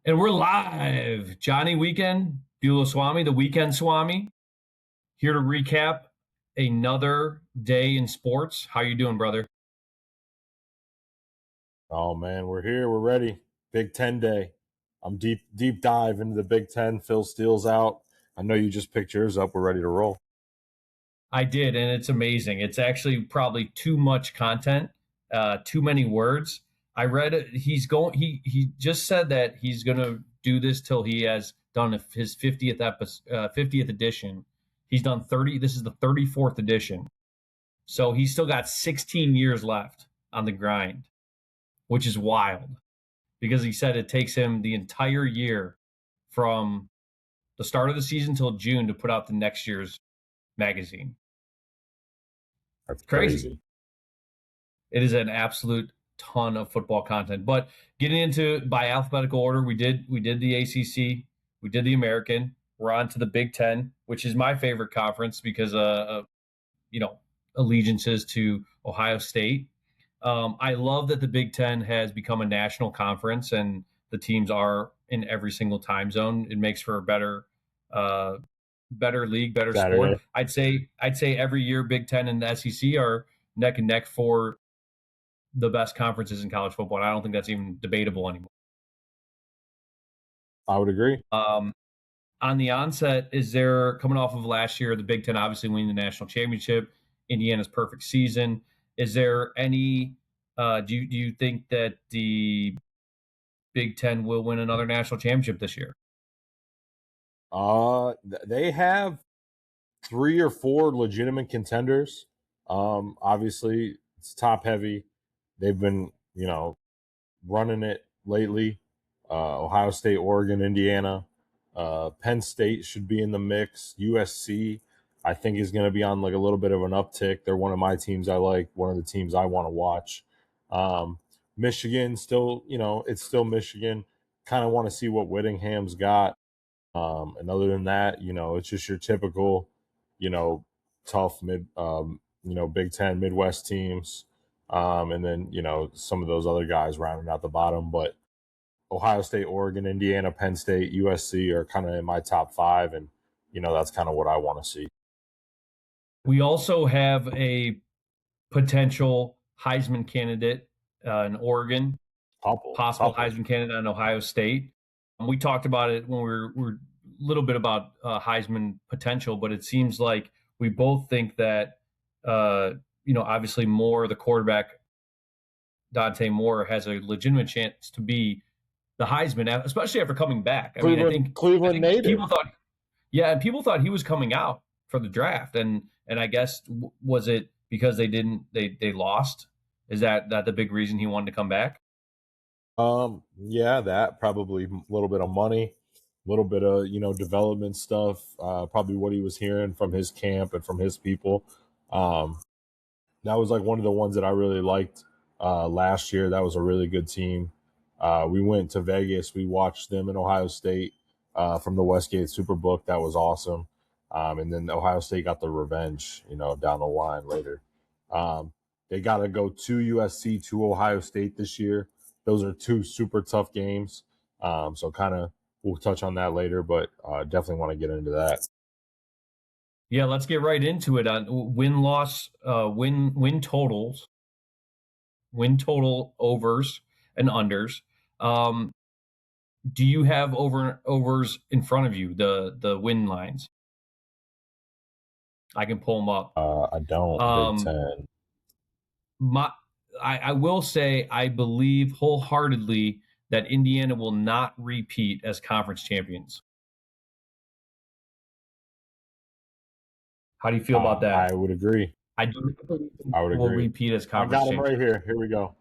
And we're live. Johnny Weekend, Bulo Swami, the Weekend Swami, here to recap another day in sports. How you doing, brother? Oh man, we're here. We're ready. Big Ten day. I'm deep dive into the Big Ten. Phil Steele's out. I know you just picked yours up. We're ready to roll. I did, and it's amazing. It's actually probably too much content, too many words. I read it. He just said that he's going to do this till he has done his 50th episode, 50th edition. He's done 30. This is the 34th edition, so he's still got 16 years left on the grind, which is wild because he said it takes him the entire year from the start of the season till June to put out the next year's magazine. That's Crazy. It is an absolute ton of football content. But getting into by alphabetical order, we did the ACC, we did the American. We're on to the Big Ten, which is my favorite conference because allegiances to Ohio State. I love that the Big Ten has become a national conference and the teams are in every single time zone. It makes for a better league, better Saturday. sport. I'd say every year Big Ten and the SEC are neck and neck for the best conferences in college football. And I don't think that's even debatable anymore. I would agree. On the onset, is there coming off of last year, the Big Ten obviously winning the national championship, Indiana's perfect season. Is there any? Do you think that the Big Ten will win another national championship this year? They have 3 or 4 legitimate contenders. Obviously it's top heavy. They've been, running it lately. Ohio State, Oregon, Indiana, Penn State should be in the mix. USC, I think, is going to be on like a little bit of an uptick. They're one of my teams I like, one of the teams I want to watch. Michigan, still, it's still Michigan. Kind of want to see what Whittingham's got. And other than that, it's just your typical, tough Big Ten Midwest teams. And then, some of those other guys rounding out the bottom. But Ohio State, Oregon, Indiana, Penn State, USC are kind of in my top 5. And, that's kind of what I want to see. We also have a potential Heisman candidate in Oregon, possible Heisman candidate in Ohio State. We talked about it when we were a little bit about Heisman potential, but it seems like we both think that, obviously Moore, the quarterback, Dante Moore, has a legitimate chance to be the Heisman, especially after coming back. Cleveland native. People thought he was coming out for the draft, and I guess was it because they lost? Is that the big reason he wanted to come back? Yeah, that probably a little bit of money, a little bit of, development stuff, probably what he was hearing from his camp and from his people. That was like one of the ones that I really liked last year. That was a really good team. We went to Vegas. We watched them in Ohio State from the Westgate Superbook. That was awesome. And then Ohio State got the revenge, down the line later. They got to go to USC, to Ohio State this year. Those are 2 super tough games. So kind of we'll touch on that later, but definitely want to get into that. Yeah, let's get right into it on win-loss, win totals, win total overs and unders. Do you have overs in front of you, the win lines? I can pull them up. I don't. Big Ten. I will say I believe wholeheartedly that Indiana will not repeat as conference champions. How do you feel about that? I would agree. I do believe I would will agree. repeat as I conference got them champions. right here. Here we go.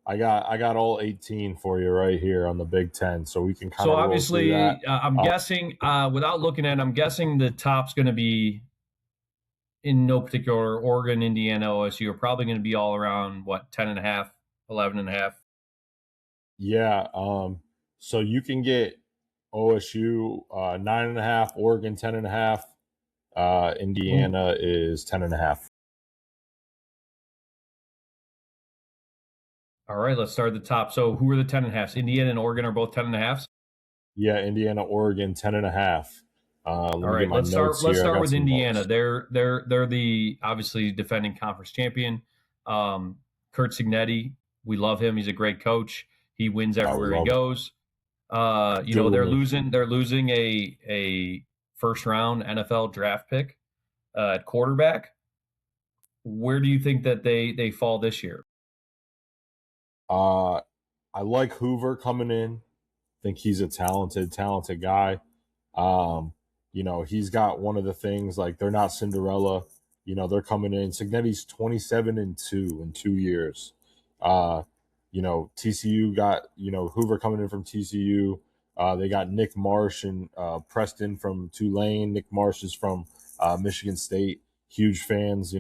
I got all 18 for you right here on the Big Ten, so we can kind of. So obviously, I'm guessing without looking at it, I'm guessing the top's going to be in no particular Oregon, Indiana, OSU are probably going to be all around 10.5, 11.5. Yeah. So you can get OSU 9.5, Oregon 10.5, Indiana is 10.5. All right, let's start at the top. So who are the 10.5s? Indiana and Oregon are both 10.5s? Yeah, Indiana, Oregon, 10.5. Let All me get right, my notes let's here. I start got with some Indiana. notes. They're the obviously defending conference champion. Um, Kurt Signetti, we love him. He's a great coach. He wins Yeah, we everywhere he love goes. They're Julian. losing a first round NFL draft pick at quarterback. Where do you think that they fall this year? Uh, I like Hoover coming in. Think he's a talented guy. Um, he's got one of the things like they're not Cinderella. They're coming in. Signetti's 27-2 in 2 years. Uh, TCU got Hoover coming in from TCU. They got Nick Marsh and Preston from Tulane. Nick Marsh is from Michigan State. Huge fans.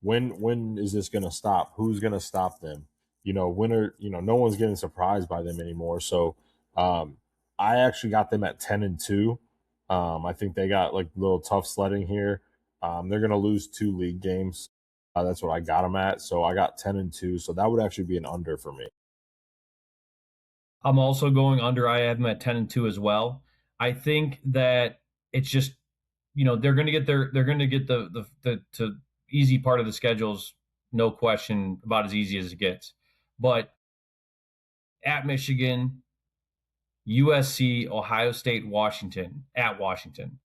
When is this going to stop? Who's going to stop them? No one's getting surprised by them anymore. So um, I actually got them at 10-2. I think they got like a little tough sledding here. They're going to lose 2 league games. That's what I got them at. So I got 10-2. So that would actually be an under for me. I'm also going under. I have them at 10-2 as well. I think that it's just they're going to get the easy part of the schedules, no question, about as easy as it gets. But at Michigan, USC, Ohio State, Washington, at Washington,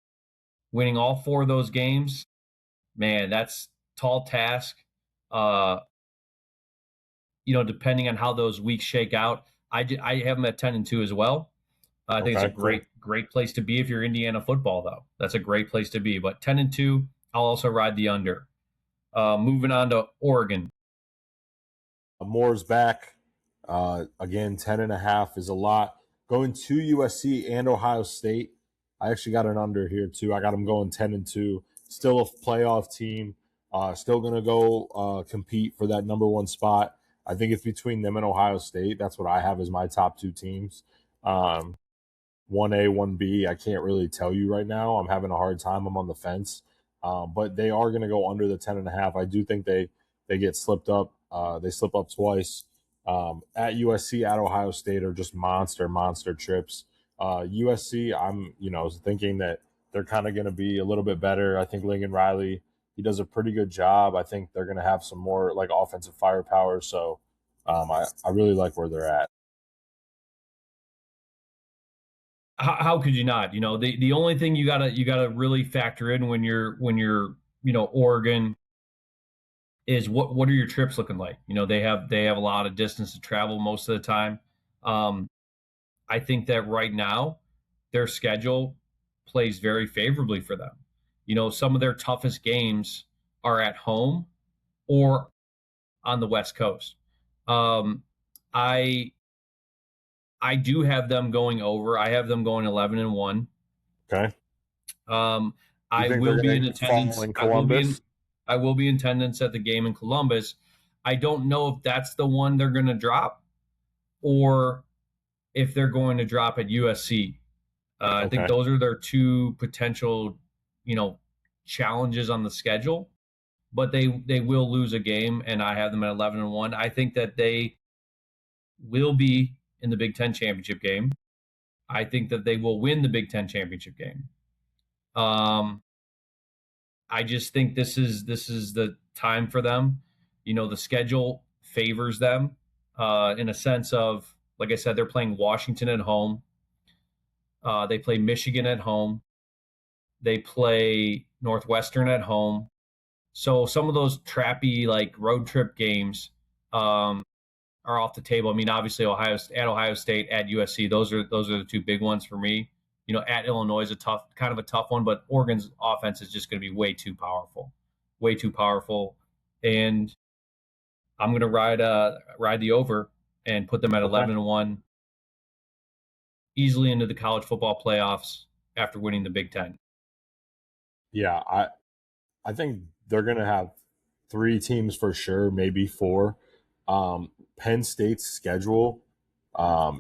winning all four of those games, man, that's tall task. Uh, Depending on how those weeks shake out, I have them at 10-2 as well. I think it's a Okay, cool. great place to be if you're Indiana football, though. That's a great place to be. But 10-2, I'll also ride the under. Moving on to Oregon. Moore's back. Again, 10.5 is a lot. Going to USC and Ohio State. I actually got an under here too. I got them going 10-2. Still a playoff team. Still gonna go compete for that number one spot. I think it's between them and Ohio State. That's what I have as my top 2 teams. 1A, 1B. I can't really tell you right now. I'm having a hard time. I'm on the fence. But they are going to go under the 10.5. I do think they get slipped up. They slip up twice. At USC, at Ohio State are just monster trips. USC, I'm thinking that they're kind of going to be a little bit better. I think Lincoln Riley, he does a pretty good job. I think they're going to have some more like offensive firepower. So I really like where they're at. How could you not? The only thing you gotta really factor in when you're Oregon is what are your trips looking like? They have a lot of distance to travel most of the time. Um, I think that right now their schedule plays very favorably for them. Some of their toughest games are at home or on the West Coast. Um, I I do have them going over. I have them going 11-1. Okay. Um, You I think they're will be going in to fall attendance. in Columbus? I will be in attendance at the game in Columbus. I don't know if that's the one they're going to drop or if they're going to drop at USC. I think Okay. those are their two potential, you know, challenges on the schedule. But they will lose a game, and I have them at 11-1. I think that they will be in the Big Ten championship game. I think that they will win the Big Ten championship game. Um, I just think this is the time for them. The schedule favors them in a sense of, like I said, they're playing Washington at home. They play Michigan at home. They play Northwestern at home. So some of those trappy like road trip games are off the table. I mean, obviously Ohio State, at USC, those are the two big ones for me. At Illinois is a kind of a tough one, but Oregon's offense is just going to be way too powerful, and I'm going to ride the over and put them at Okay. 11-1, easily into the college football playoffs after winning the Big Ten. Yeah, I think they're going to have 3 teams for sure, maybe 4. Penn State's schedule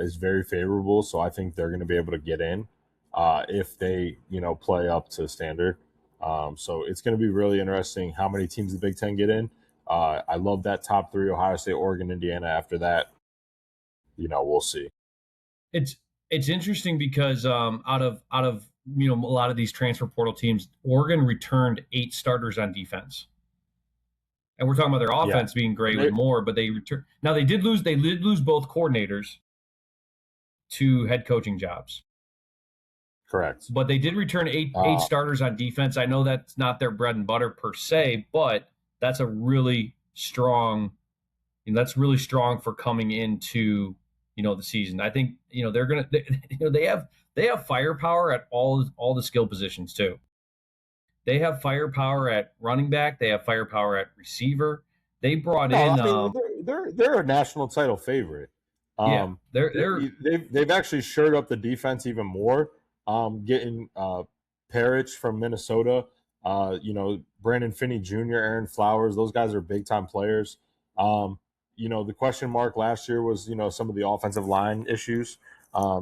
is very favorable, so I think they're going to be able to get in if they play up to standard. So it's going to be really interesting how many teams the Big Ten get in. I love that top 3: Ohio State, Oregon, Indiana. After that, we'll see. It's It's interesting because out of a lot of these transfer portal teams, Oregon returned 8 starters on defense, and we're talking about their Yeah, offense being great with they, more, but they return now. They did lose both coordinators to head coaching jobs, correct. but they did return eight Uh, starters on defense. I know that's not their bread and butter per se, but that's a really strong. That's really strong for coming into the season. I think they're gonna they have firepower at all the skill positions too. They have firepower at running back. They have firepower at receiver. They brought no, in I mean they're a national title favorite. yeah, Um, they're they've actually shored up the defense even more. Getting Parrish from Minnesota, Brandon Finney Jr., Aaron Flowers, those guys are big time players. Um, the question mark last year was some of the offensive line issues.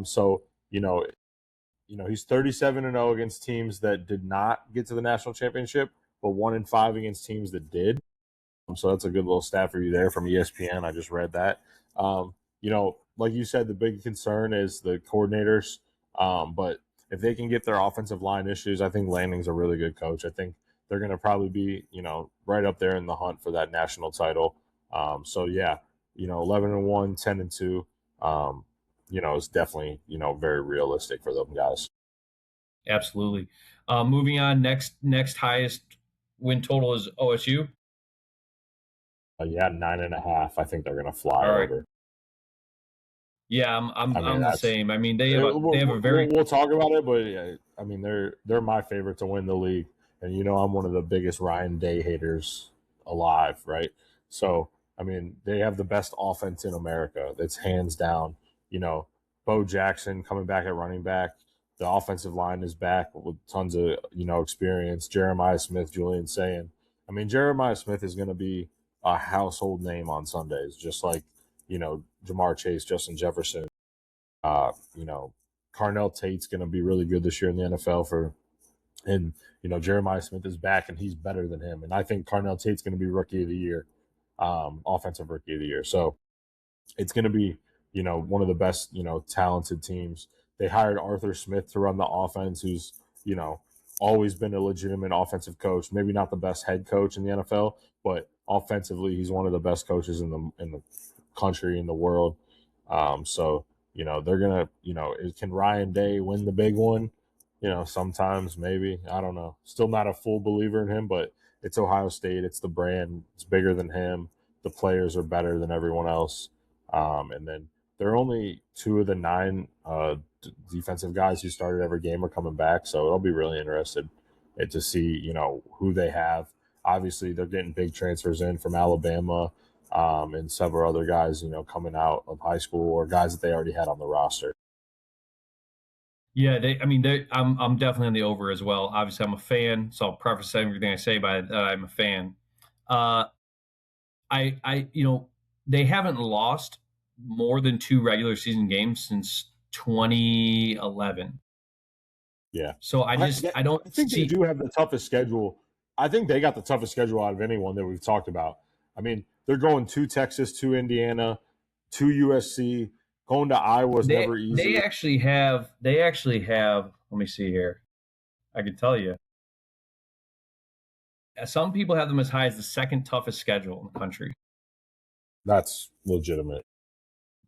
So he's 37-0 against teams that did not get to the national championship, but 1-5 against teams that did. So that's a good little stat for you there from ESPN. I just read that. Like you said, the big concern is the coordinators. But if they can get their offensive line issues, I think Lanning's a really good coach. I think they're going to probably be, right up there in the hunt for that national title. So yeah, 11-1, 10-2. It's definitely, very realistic for them guys. absolutely. Moving on, next highest win total is OSU. Yeah, 9.5. I think they're going to fly All right. over. Yeah, I'm I I'm mean, I'm the that's same. I mean, they have a very we'll talk about it, but yeah, I mean, they're my favorite to win the league, and I'm one of the biggest Ryan Day haters alive, right? So I mean, they have the best offense in America. That's hands down. Bo Jackson coming back at running back. The offensive line is back with tons of experience. Jeremiah Smith, Julian saying, I mean, Jeremiah Smith is going to be a household name on Sundays, just like Jamar Chase, Justin Jefferson. Uh, you know, Carnell Tate's going to be really good this year in the NFL and Jeremiah Smith is back and he's better than him. And I think Carnell Tate's going to be rookie of the year, offensive rookie of the year. So it's going to be, one of the best, talented teams. They hired Arthur Smith to run the offense, who's, always been a legitimate offensive coach. Maybe not the best head coach in the NFL, but offensively, he's one of the best coaches in the country, in the world. So they're gonna, can Ryan Day win the big one? Sometimes maybe, I don't know. Still not a full believer in him, but it's Ohio State. It's the brand. It's bigger than him. The players are better than everyone else. And then they're only 2 of the 9 defensive guys who started every game are coming back. So it'll be really interested to see, who they have. Obviously, they're getting big transfers in from Alabama and several other guys, coming out of high school or guys that they already had on the roster. yeah. I'm definitely on the over as well. Obviously, I'm a fan, so I'll preface everything I say by I'm a fan. Uh, they haven't lost more than 2 regular season games since 2011. Yeah. So I don't I think they see do have the toughest schedule. I think they got the toughest schedule out of anyone that we've talked about. I mean, they're going to Texas, to Indiana, to USC. Going to Iowa is they never they easy. actually have. Let me see here. I can tell you. Some people have them as high as the second toughest schedule in the country. That's legitimate.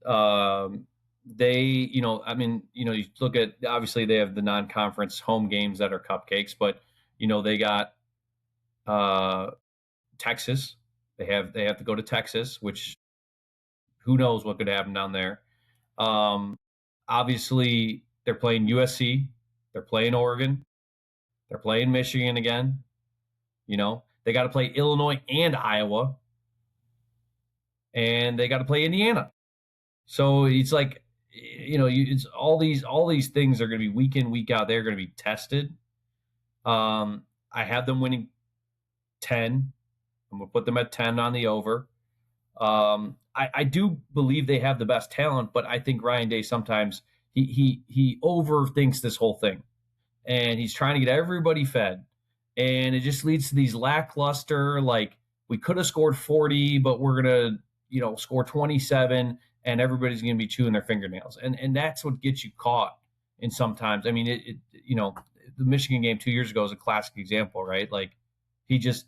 You look at obviously they have the non-conference home games that are cupcakes, but they got uh, Texas. They have to go to Texas, which who knows what could happen down there. Um, Obviously, they're playing USC, they're playing Oregon, they're playing Michigan again. They got to play Illinois and Iowa, and they got to play Indiana. So it's like, it's all these things are going to be week in, week out. They're going to be tested. I have them winning 10. I'm going to put them at 10 on the over. I do believe they have the best talent, but I think Ryan Day sometimes he overthinks this whole thing, and he's trying to get everybody fed, and it just leads to these lackluster, like, we could have scored 40, but we're gonna score 27, and everybody's going to be chewing their fingernails, and that's what gets you caught. And sometimes, I mean, the Michigan game 2 years ago is a classic example, right? Like he's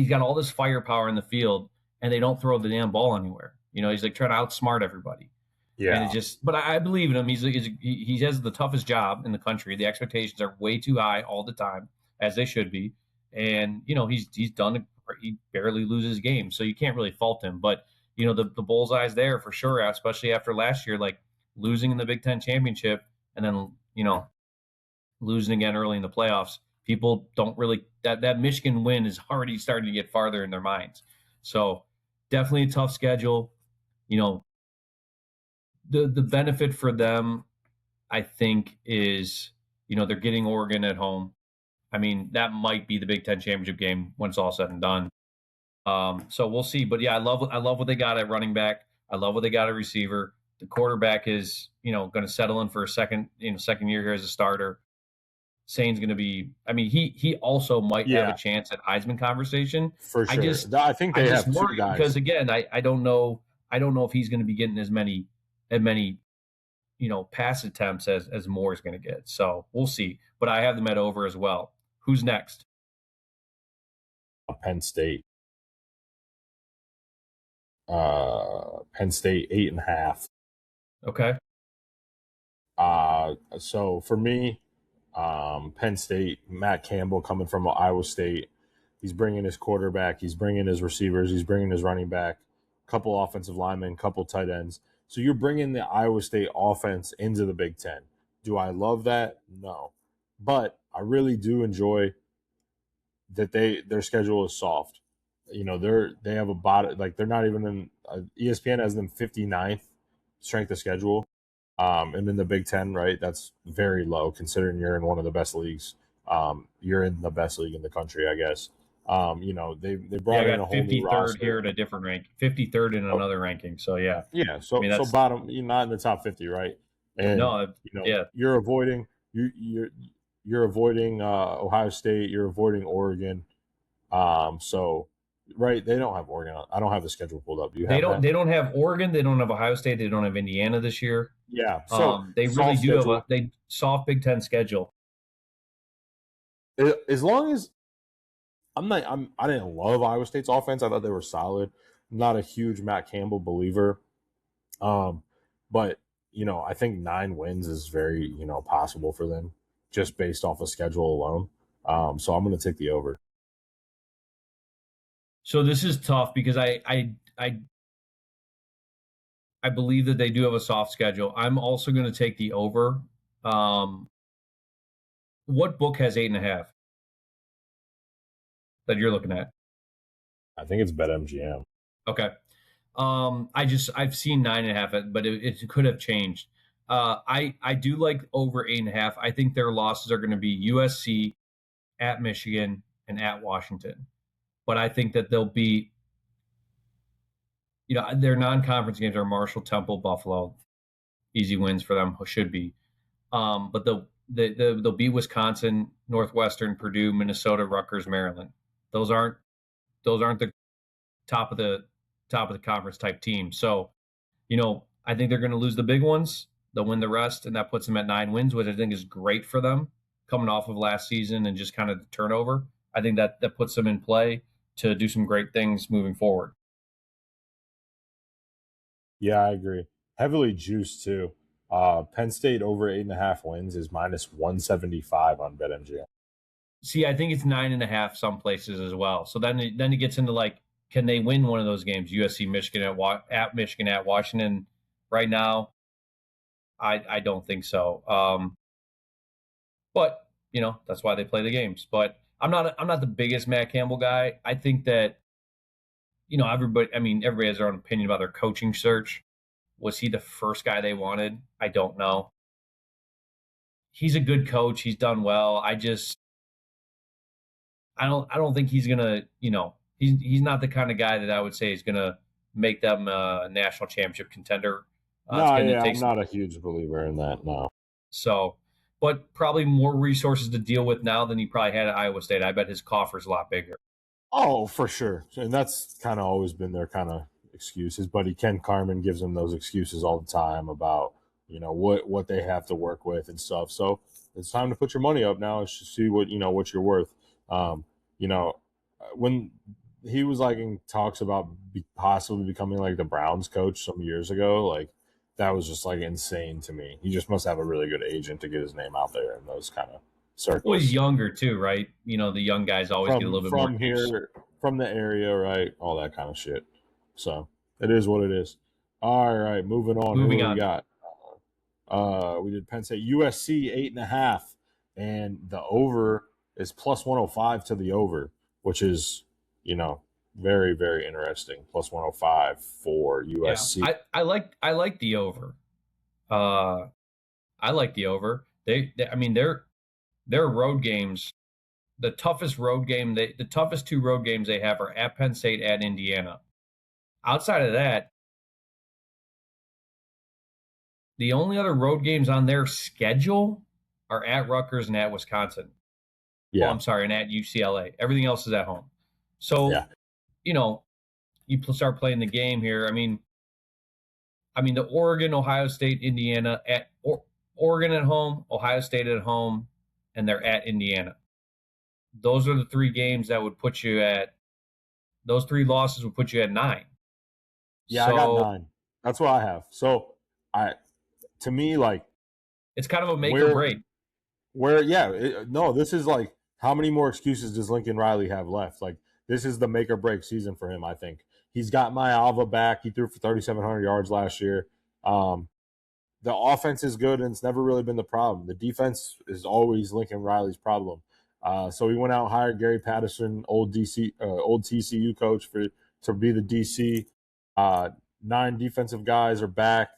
got all this firepower in the field, and they don't throw the damn ball anywhere. He's like trying to outsmart everybody. And Yeah. but I believe in him. He has the toughest job in the country. The expectations are way too high all the time, as they should be. And he's done it. He barely loses games, so you can't really fault him. But the bullseye's there for sure, especially after last year, like losing in the Big Ten championship and then losing again early in the playoffs. People don't really that Michigan win is already starting to get farther in their minds. So definitely a tough schedule. The benefit for them, I think, is they're getting Oregon at home. I mean, that might be the Big Ten championship game when it's all said and done. So we'll see. But yeah, I love what they got at running back. I love what they got at receiver. The quarterback is going to settle in for a second year here as a starter. Sane's going to be. I mean, he also might have a Yeah, chance at Heisman conversation. for I sure. just I think I they just have two worry because guys. again, I don't know if he's going to be getting as many pass attempts as Moore is going to get. So we'll see. But I have them at over as well. Who's next? Penn State. Penn State 8.5. Okay. So for me, Penn State, Matt Campbell coming from Iowa State. He's bringing his quarterback. He's bringing his receivers. He's bringing his running back. Couple offensive linemen, couple tight ends. So you're bringing the Iowa State offense into the Big Ten. Do I love that? No, but I really do enjoy that their schedule is soft. They have they're not even in ESPN has them 59th strength of schedule. And in the Big Ten, right, that's very low considering you're in one of the best leagues. You're in the best league in the country, I guess. They Yeah, I brought in a got whole new 53rd here roster. at a different rank, 53rd in Oh, another ranking. So yeah, yeah, I mean so that's bottom, you're not in the top 50, right? And no, yeah. you're avoiding you're avoiding Ohio State, you're avoiding Oregon. So right, they don't have Oregon. I don't have the schedule pulled up. Do you They have don't that? they don't have Oregon, they don't have Ohio State, they don't have Indiana this year. Yeah. So They really soft do have schedule. they soft Big Ten schedule. As long as I didn't love Iowa State's offense. I thought they were solid. I'm not a huge Matt Campbell believer. But I think 9 wins is very, possible for them just based off of schedule alone. So I'm going to take the over. So this is tough because I believe that they do have a soft schedule. I'm also going to take the over. Um, what book has 8.5 that you're looking at? I think it's BetMGM. Okay. I've seen 9.5, but it could have changed. I do like over 8.5. I think their losses are going to be USC, at Michigan, and at Washington. But I think that they'll be, their non-conference games are Marshall, Temple, Buffalo. Easy wins for them, should be. But they'll beat Wisconsin, Northwestern, Purdue, Minnesota, Rutgers, Maryland. Those aren't the top of the conference type team. So, I think they're going to lose the big ones. They'll win the rest, and that puts them at 9 wins, which I think is great for them coming off of last season and just kind of the turnover. I think that puts them in play to do some great things moving forward. Yeah, I agree. Heavily juiced too. Penn State over 8.5 wins is -175 on BetMGM. See, I think it's 9.5 some places as well. So then it gets into like, can they win one of those games? USC, Michigan at Michigan, at Washington. Right now, I don't think so. But that's why they play the games. But I'm not the biggest Matt Campbell guy. I think that everybody has their own opinion about their coaching search. Was he the first guy they wanted? I don't know. He's a good coach. He's done well. I don't think he's gonna, he's not the kind of guy that I would say is gonna make them a national championship contender. It's No, going to yeah, take I'm not a huge believer in that. No. so, but probably more resources to deal with now than he probably had at Iowa State. I bet his coffer's a lot bigger. Oh, for sure. And that's kind of always been their kind of excuses, but Ken Carmen gives them those excuses all the time about what they have to work with and stuff. So it's time to put your money up now and see what you're worth. You know, when he was like in talks about possibly becoming like the Browns coach some years ago, like that was just like insane to me. He just must have a really good agent to get his name out there in those kind of Well, he's circles. younger too, right? The young guys always get a From little bit more from juice. here, from the area, right? All that kind of shit. So it is what it is. All right, moving on. Who Moving do we on. got? We did Penn State, USC 8.5, and the over is plus 105 to the over, which is very very interesting. Plus 105 for Yeah, USC. I like the over. Uh, I like the over. I mean, their road games. The toughest two road games they have are at Penn State, at Indiana. Outside of that, the only other road games on their schedule are at Rutgers and at Wisconsin. Oh, Yeah, I'm sorry, and at UCLA. Everything else is at home. So, yeah, you know, you start playing the game here. I mean, the Oregon, Ohio State, Indiana Oregon at home, Ohio State at home, and they're at Indiana. Those are the three games that would put you at. Those three losses would put you at 9. yeah. I got So 9. That's what I have. So I to me like it's kind of a make or where break. yeah, no, this is like how many more excuses does Lincoln Riley have left? Like this is the make or break season for him. I think he's got my Alva back. He threw for 3,700 yards last year. The offense is good, and it's never really been the problem. The defense is always Lincoln Riley's problem. So he went out and hired Gary Patterson, old TCU coach, to be the DC. 9 defensive guys are back.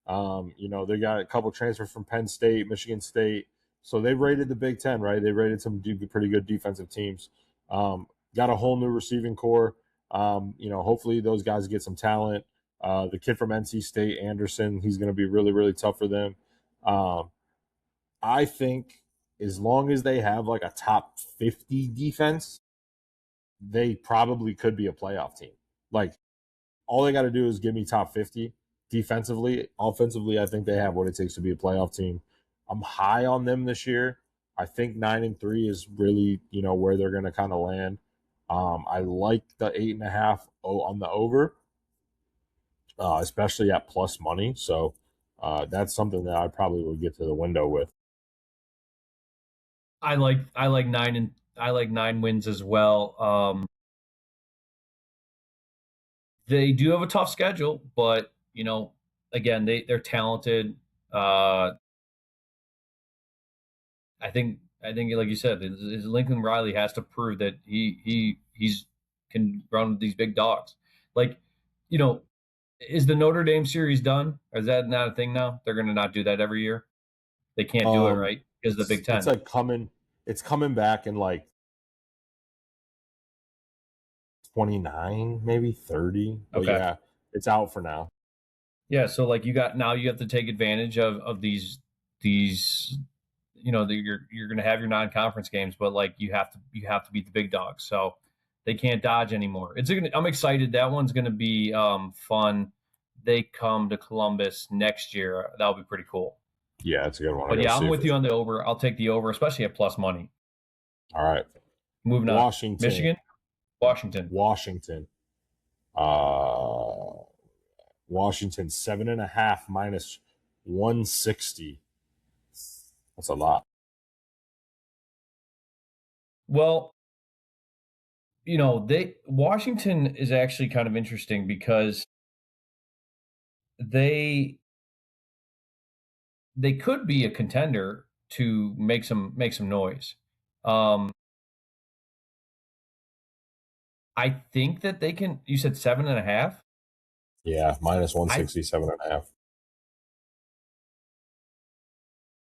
They got a couple transfers from Penn State, Michigan State. So they rated the Big Ten, right? They rated some pretty good defensive teams. Got a whole new receiving core. Hopefully those guys get some talent. The kid from NC State, Anderson, he's going to be really, really tough for them. I think as long as they have like a top 50 defense, they probably could be a playoff team. Like all they got to do is give me top 50 defensively. Offensively, I think they have what it takes to be a playoff team. I'm high on them this year. I think 9-3 is really, where they're going to kind of land. I like the 8.5 on the over, especially at plus money. So that's something that I probably would get to the window with. I like 9 wins as well. They do have a tough schedule, but again, they're talented. I think like you said, Lincoln Riley has to prove that he's can run with these big dogs. Like, you know, is the Notre Dame series done? Or is that not a thing now? They're going to not do that every year. They can't do it, right? Because of the Big It's Ten. like coming back in like 29, maybe 30. But Okay. yeah, it's out for now. Yeah. So like you have to take advantage of these. You're going to have your non-conference games, but like you have to beat the big dogs. So they can't dodge anymore. I'm excited. That one's going to be fun. They come to Columbus next year. That'll be pretty cool. Yeah, it's a good one. I But gotta yeah, see I'm if with you it's on the over. I'll take the over, especially at plus money. all right. Moving on. Washington. Michigan, Washington. Washington. Uh Washington 7.5 minus 160. That's a lot. Well, Washington is actually kind of interesting because they they could be a contender to make some noise. Um, I think that they can. You said 7.5. Yeah, minus I 160, 7.5.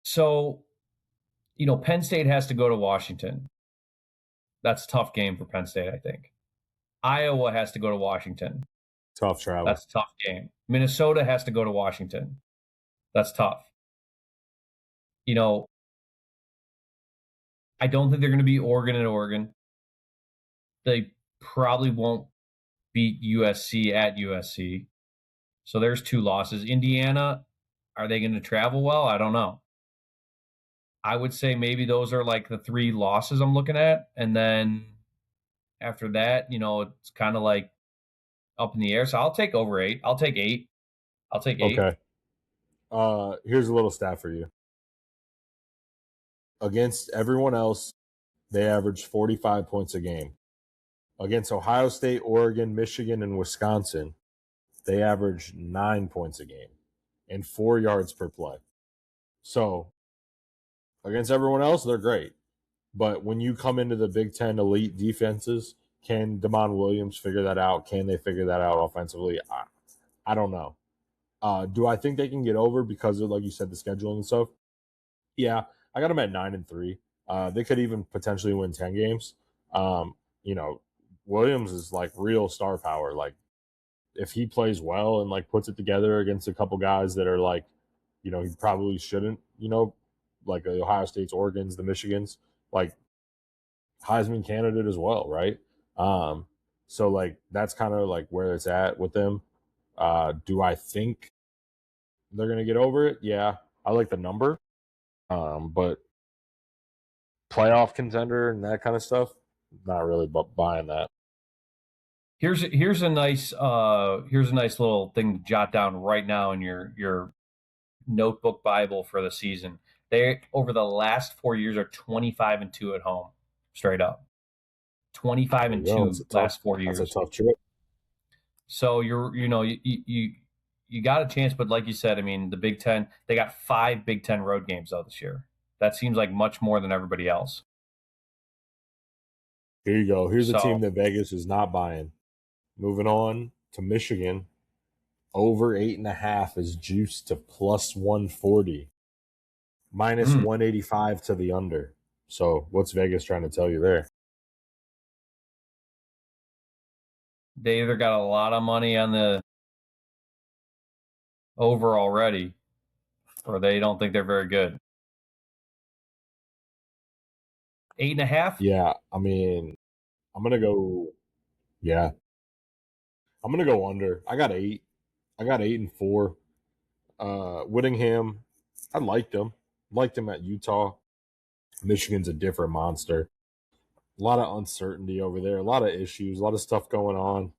so Penn State has to go to Washington. That's a tough game for Penn State, I think. Iowa has to go to Washington. Tough travel. That's a tough game. Minnesota has to go to Washington. That's tough. You know, I don't think they're going to be Oregon and Oregon. They probably won't. beat USC at USC. So there's 2 losses. Indiana, are they going to travel well? I don't know. I would say maybe those are like the 3 losses I'm looking at. And then after that, it's kind of like up in the air. So I'll take over 8. I'll take 8. I'll take 8. Okay. Here's a little stat for you. Against everyone else, they averaged 45 points a game. Against Ohio State, Oregon, Michigan, and Wisconsin, they averaged 9 points a game and 4 yards per play. So against everyone else, they're great. But when you come into the Big Ten elite defenses, can Damon Williams figure that out? Can they figure that out offensively? I don't know. Do I think they can get over because of, like you said, the scheduling and stuff? Yeah, I got them at 9-3. They could even potentially win 10 games. You know, Williams is like real star power. Like if he plays well and like puts it together against a couple guys that are like, he probably shouldn't, like the Ohio State's, Oregon's, the Michigans, like Heisman candidate as well, right? So like that's kind of like where it's at with them. Do I think they're gonna get over it? Yeah, I like the number, but playoff contender and that kind of stuff, not really buying that. Here's a nice little thing to jot down right now in your notebook Bible for the season. They over the last 4 years are 25-2 at home, straight up. 25 There and you go. 2 last 4 years. That's a tough trip. So you got a chance, but like you said, I mean, the Big Ten, they got 5 Big Ten road games though this year. That seems like much more than everybody else. Here you go. Here's a So team that Vegas is not buying. Moving on to Michigan, over 8.5 is juiced to plus 140, minus 185 to the under. So what's Vegas trying to tell you there? they either got a lot of money on the over already, or they don't think they're very good. 8.5? Yeah, I mean, I'm gonna go. Yeah, I'm gonna go under. I got 8. I got 8-4. Whittingham, I liked him. Liked him at Utah. Michigan's a different monster. A lot of uncertainty over there. A lot of issues. A lot of stuff going on.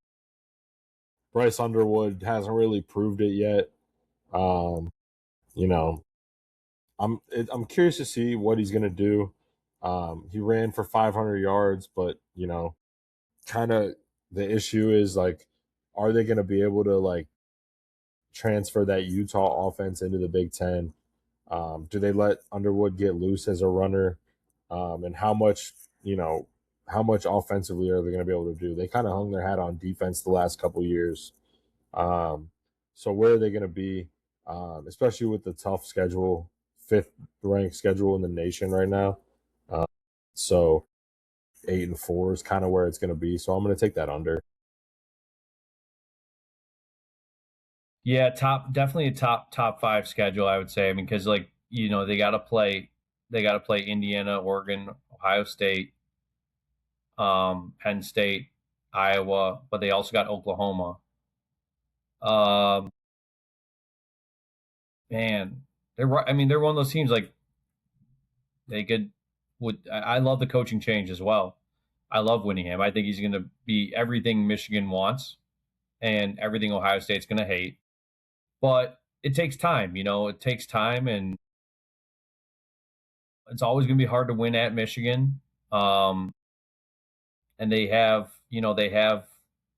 Bryce Underwood hasn't really proved it yet. You know, I'm curious to see what he's gonna do. He ran for 500 yards, but kind of the issue is like, are they going to be able to like transfer that Utah offense into the Big Ten? Do they let Underwood get loose as a runner? And how much offensively are they going to be able to do? They kind of hung their hat on defense the last couple years. So where are they going to be? Especially with the tough schedule, 5th ranked schedule in the nation right now. So 8-4 is kind of where it's going to be. So I'm going to take that under. Yeah, definitely a top 5 schedule, I would say. I mean, because like they got to play Indiana, Oregon, Ohio State, Penn State, Iowa, but they also got Oklahoma. Man, they're right. I mean, they're one of those teams like they could. I love the coaching change as well. I love Whittingham. I think he's going to be everything Michigan wants and everything Ohio State's going to hate. But it takes time, it takes time, and it's always going to be hard to win at Michigan. And they have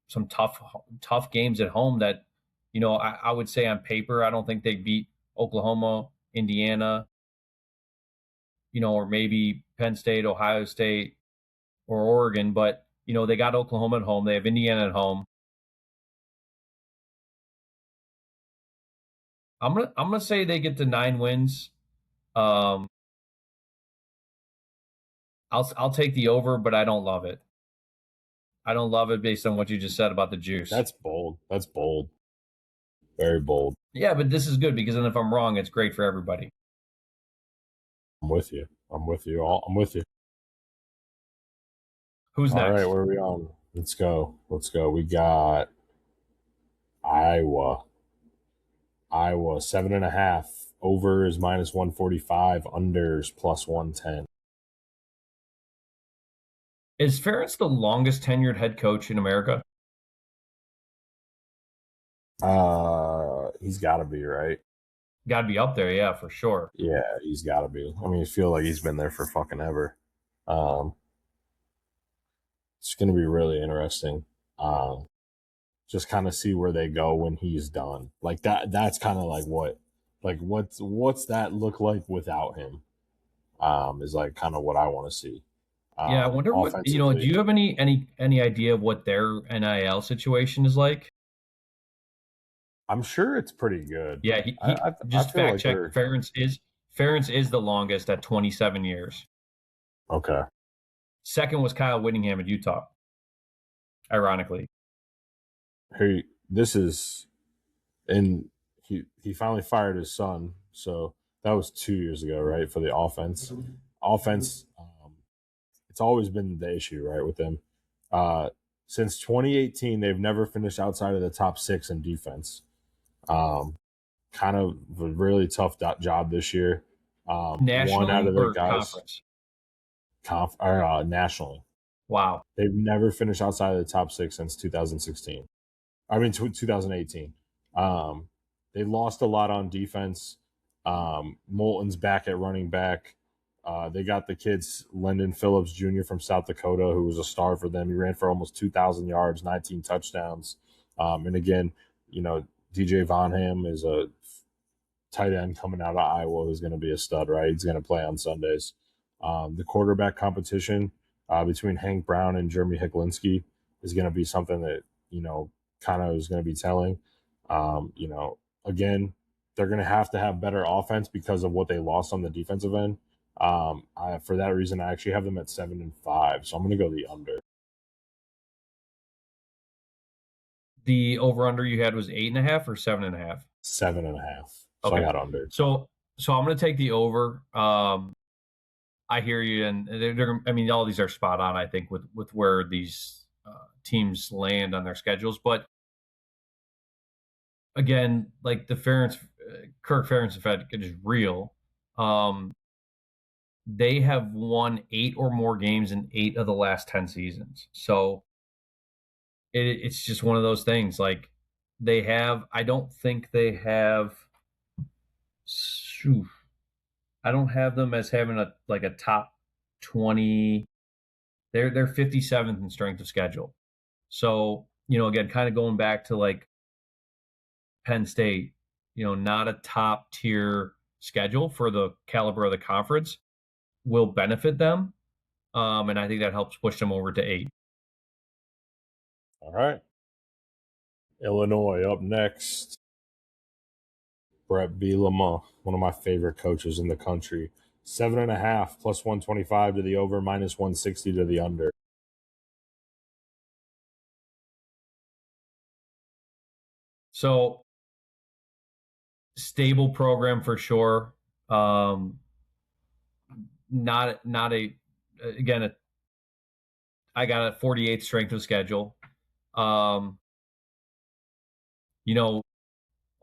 some tough games at home that, I would say on paper, I don't think they beat Oklahoma, Indiana, or maybe Penn State, Ohio State, or Oregon, but they got Oklahoma at home. They have Indiana at home. I'm gonna say they get to 9 wins. I'll take the over, but I don't love it. I don't love it based on what you just said about the juice. That's bold. That's bold. Very bold. Yeah, but this is good because then if I'm wrong, it's great for everybody. I'm with you. I'm with you. I'm with you. Who's next? All right, where are we on? Let's go. Let's go. We got Iowa. Iowa 7.5. Over is -145. Unders +110. Is Ferentz the longest tenured head coach in America? He's got to be, right. Got to be up there, yeah, for sure. Yeah, he's got to be. I mean, I feel like he's been there for fucking ever. It's going to be really interesting. Just kind of see where they go when he's done. Like that. That's kind of like what's that look like without him? Is like kind of what I want to see. Yeah, I wonder what, do Offensively, you have any idea of what their NIL situation is like? I'm sure it's pretty good. Yeah, I just feel fact like check. they're Ferentz is the longest at 27 years. okay. Second was Kyle Whittingham at Utah. Ironically, Hey, this is and he finally fired his son, so that was 2 years ago, right? For the offense, it's always been the issue, right, with them. Uh, since 2018, they've never finished outside of the top six in defense. Um, Kind of a really tough job this year. One out nationally of their or guys, conference. nationally, Wow. they've never finished outside of the top six since 2016. I mean, 2018. Um, they lost a lot on defense. Moulton's back at running back. They got the kids, Lyndon Phillips Jr. from South Dakota, who was a star for them. He ran for almost 2,000 yards, 19 touchdowns. And again, DJ Vonham is a tight end coming out of Iowa who's going to be a stud, right? He's going to play on Sundays. The quarterback competition between Hank Brown and Jeremy Hiklinski is going to be something that, kind of is going to be telling. Again, they're going to have better offense because of what they lost on the defensive end. For that reason, I actually have them at 7-5. So I'm going to go the under. The over under you had was 8.5 or 7.5. 7.5. So Okay. I got under. So I'm going to take the over. I hear you, and I mean, all these are spot on. I think with where these teams land on their schedules, but again, like the Kirk Ferentz effect is real. They have won 8 or more games in 8 of the last 10 seasons. So it's just one of those things. Like they have, I don't think they have. I don't have them as having a top 20. They're 57th in strength of schedule. So, again, kind of going back to like Penn State, not a top tier schedule for the caliber of the conference will benefit them. And I think that helps push them over to 8. All right. Illinois up next. Brett Bielema, one of my favorite coaches in the country. 7.5 +125 to the over, -160 to the under. So stable program for sure. Not a again I got a 48th strength of schedule. Um,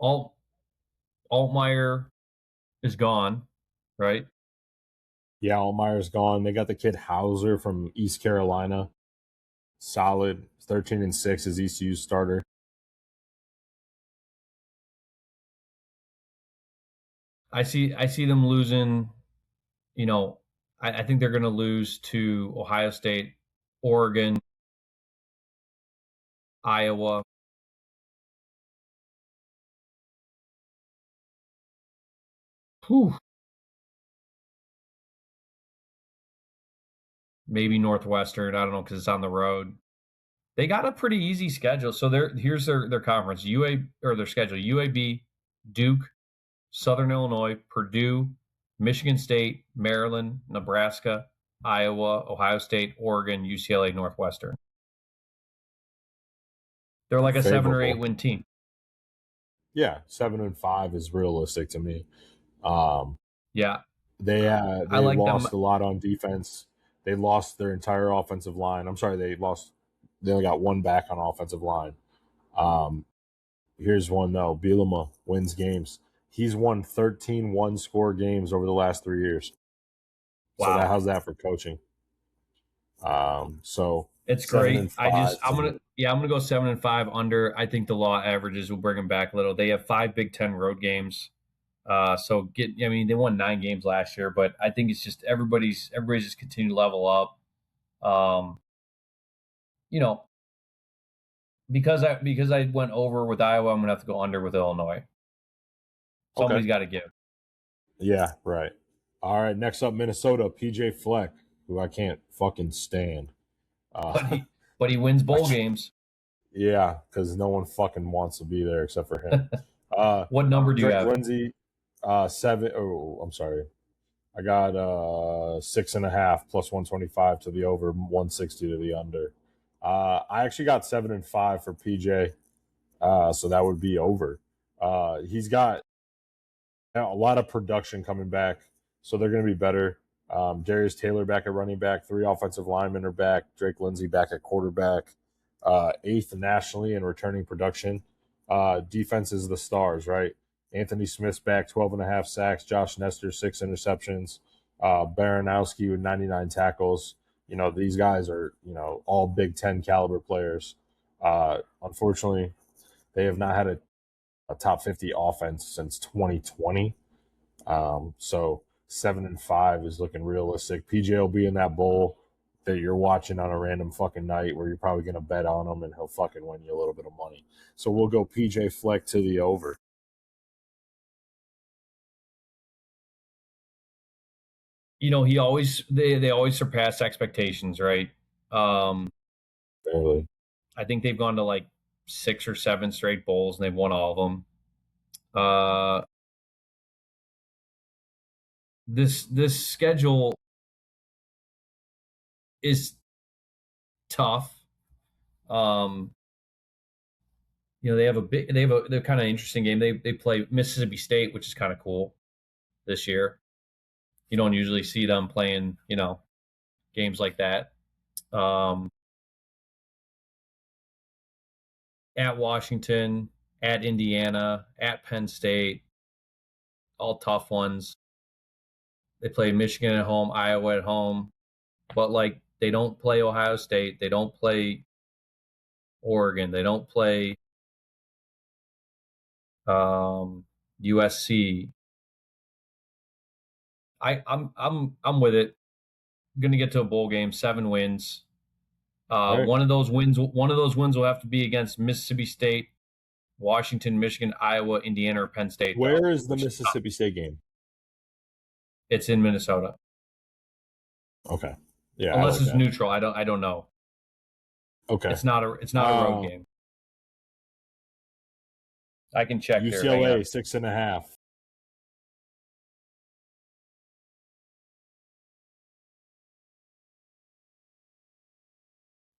Alt Altmaier is gone, right? Yeah, Allmeyer's gone. They got the kid Hauser from East Carolina. Solid. 13-6 is ECU's starter. I see them losing. I think they're going to lose to Ohio State, Oregon, Iowa. Whew. Maybe Northwestern. I don't know because it's on the road. They got a pretty easy schedule. So here's their conference. Or their schedule: UAB, Duke, Southern Illinois, Purdue, Michigan State, Maryland, Nebraska, Iowa, Ohio State, Oregon, UCLA, Northwestern. They're like a 7 or 8 Favorable. win team. Yeah, 7-5 is realistic to me. Um, Yeah, I they like them. lost a lot on defense. They lost their entire offensive line. I'm sorry, they lost They only got one back on offensive line. Here's one though. Bielema wins games. He's won 13 one-score games over the last 3 years. So Wow. how's that for coaching? So It's 7 great. and 5. I'm gonna go 7-5 under. I think the law averages will bring them back a little. They have 5 Big Ten road games. I mean, they won 9 games last year, but I think it's just everybody's just continue to level up. Um, you know, because I went over with Iowa, I'm gonna have to go under with Illinois. Okay. Somebody's got to give. Yeah, right. All right. Next up, Minnesota, PJ Fleck, who I can't fucking stand. But he wins bowl games. Yeah, because no one fucking wants to be there except for him. What number do you Drake have? Lindsay, 7. Oh, I'm sorry. I got 6.5 plus 125 to the over, 160 to the under. I actually got 7-5 for PJ, so that would be over. He's got a lot of production coming back, so they're going to be better. Darius Taylor back at running back, 3 offensive linemen are back. Drake Lindsay back at quarterback, 8th nationally in returning production. Defense is the stars, right? Anthony Smith's back, 12.5 sacks. Josh Nestor, 6 interceptions. Baranowski with 99 tackles. These guys are, all Big Ten caliber players. Unfortunately, they have not had a top 50 offense since 2020. So 7-5 is looking realistic. PJ will be in that bowl that you're watching on a random fucking night where you're probably going to bet on him and he'll fucking win you a little bit of money. So we'll go PJ Fleck to the over. He always they always surpass expectations, right? Barely. I think they've gone to like 6 or 7 straight bowls and they've won all of them. This schedule is tough. They're kind of interesting game. They play Mississippi State, which is kind of cool this year. You don't usually see them playing, games like that. At Washington, at Indiana, at Penn State, all tough ones. They play Michigan at home, Iowa at home, but like they don't play Ohio State, they don't play Oregon, they don't play USC. I'm with it. Going to get to a bowl game, 7 wins. Right. One of those wins will have to be against Mississippi State, Washington, Michigan, Iowa, Indiana, or Penn State. Where is the Mississippi State game? It's in Minnesota. Okay. Yeah. Unless it's neutral, I don't know. Okay. It's not a road game. I can check here. UCLA 6.5.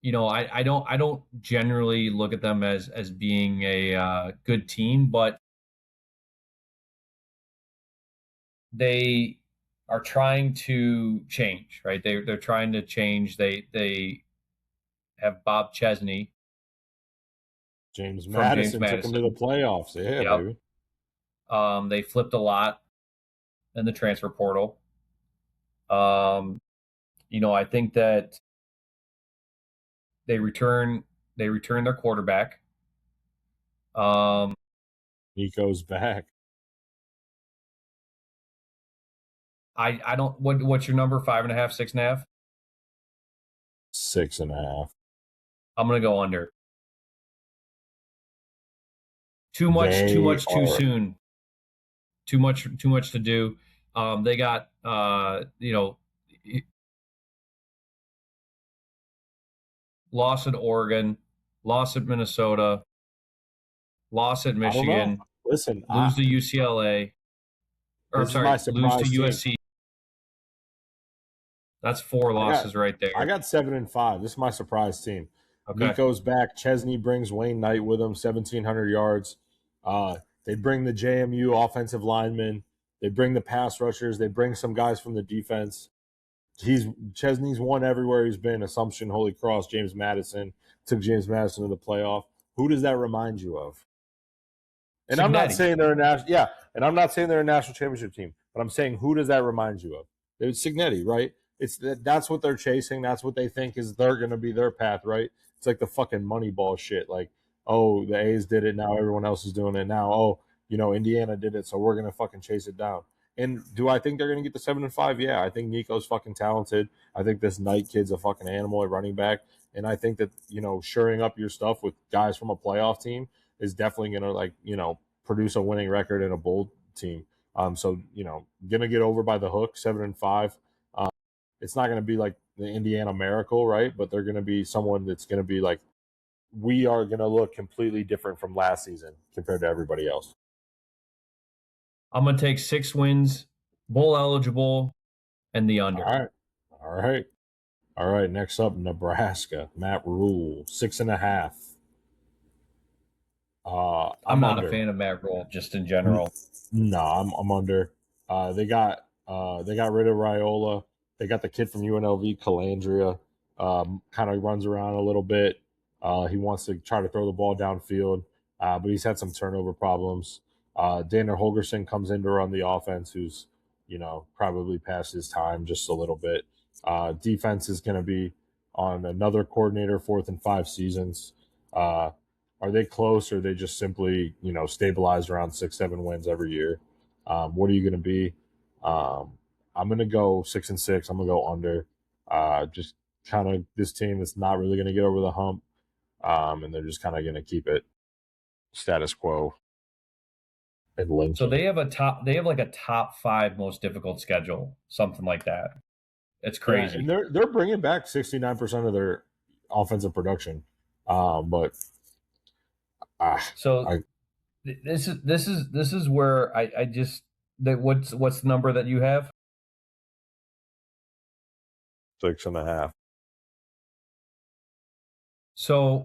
I don't generally look at them as being a good team, but they are trying to change, right? They're trying to change. They have Bob Chesney. James Madison took them to the playoffs. Yeah, yep. Baby. They flipped a lot in the transfer portal. I think that they return their quarterback. Nico's back. I don't. What's your number? 5.5, 6.5? 6.5. I'm gonna go under. Too much too soon. Too much to do. They got loss at Oregon, loss at Minnesota, loss at Michigan. Listen, lose to UCLA. Or sorry, lose to USC. Team. That's 4 losses right there. I got 7-5. This is my surprise team. Okay. Nico's back. Chesney brings Wayne Knight with him, 1,700 yards. They bring the JMU offensive linemen. They bring the pass rushers. They bring some guys from the defense. Chesney's won everywhere he's been. Assumption, Holy Cross, James Madison took James Madison to the playoff. Who does that remind you of? And I'm not Signetti. saying they're a national, yeah, and I'm not saying they're a national championship team, but I'm saying who does that remind you of? It's Signetti, right? That's what they're chasing. That's what they think is they're going to be their path, right? It's like the fucking Moneyball shit. Like, oh, the A's did it, now everyone else is doing it. Now, oh, Indiana did it, so we're going to fucking chase it down. And do I think they're going to get the 7-5? Yeah, I think Nico's fucking talented. I think this Knight kid's a fucking animal at running back, and I think that shoring up your stuff with guys from a playoff team is definitely going to produce a winning record in a bowl team. So gonna get over by the hook, 7-5. It's not gonna be like the Indiana Miracle, right? But they're gonna be someone that's gonna be like, we are gonna look completely different from last season compared to everybody else. I'm going to take 6 wins, bowl eligible, and the under. All right. Next up, Nebraska. Matt Rule, 6.5. I'm I'm not a under. fan of Matt Rule just in general. No, I'm under. They got rid of Raiola. They got the kid from UNLV, Calandria. Kind of runs around a little bit. He wants to try to throw the ball downfield, but he's had some turnover problems. Daniel Holgerson comes in to run the offense, who's probably past his time just a little bit. Defense is going to be on another coordinator, 4th and 5 seasons. Are they close, or are they just simply stabilized around 6-7 wins every year? What are you going to be? I'm going to go 6-6. I'm going to go under. Just kind of this team that's not really going to get over the hump, and they're just kind of going to keep it status quo and Lincoln. So they have like a top 5 most difficult schedule, something like that. It's crazy. Yeah, and they're bringing back 69% of their offensive production, but this is where I just what's the number that you have? 6.5. So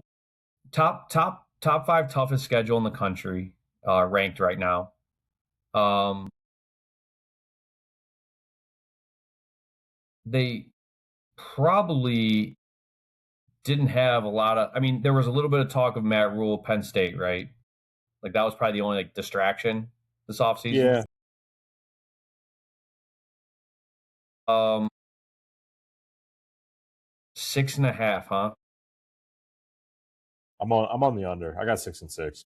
top 5 toughest schedule in the country, ranked right now. They probably didn't have a lot of. I mean, there was a little bit of talk of Matt Rule, Penn State, right? Like that was probably the only distraction this offseason. Yeah. 6.5, huh? I'm on the under. I got 6-6.